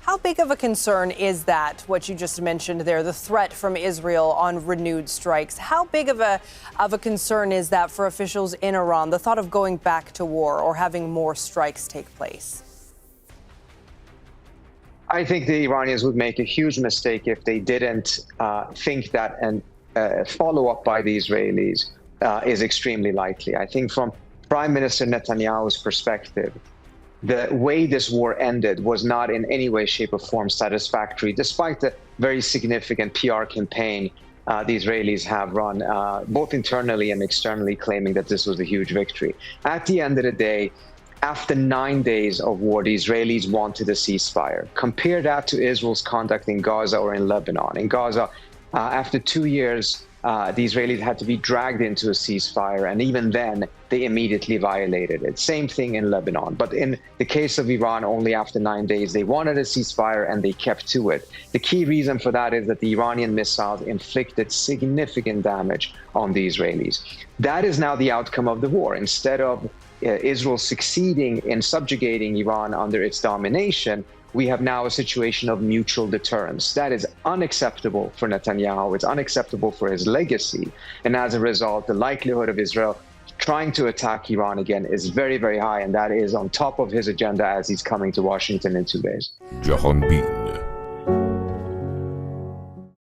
How big of a concern is that, what you just mentioned there, the threat from Israel on renewed strikes? How big of a concern is that for officials in Iran, the thought of going back to war or having more strikes take place? I think the Iranians would make a huge mistake if they didn't think that and follow-up by the Israelis is extremely likely. I think from Prime Minister Netanyahu's perspective, the way this war ended was not in any way, shape, or form satisfactory, despite the very significant PR campaign the Israelis have run, both internally and externally, claiming that this was a huge victory. At the end of the day, after 9 days of war, the Israelis wanted a ceasefire. Compare that to Israel's conduct in Gaza or in Lebanon. In Gaza, after 2 years, the Israelis had to be dragged into a ceasefire, and even then, they immediately violated it. Same thing in Lebanon. But in the case of Iran, only after 9 days, they wanted a ceasefire and they kept to it. The key reason for that is that the Iranian missiles inflicted significant damage on the Israelis. That is now the outcome of the war. Instead of Israel succeeding in subjugating Iran under its domination, we have now a situation of mutual deterrence. That is unacceptable for Netanyahu. It's unacceptable for his legacy. And as a result, the likelihood of Israel trying to attack Iran again is very, very high. And that is on top of his agenda as he's coming to Washington in 2 days. جهان بین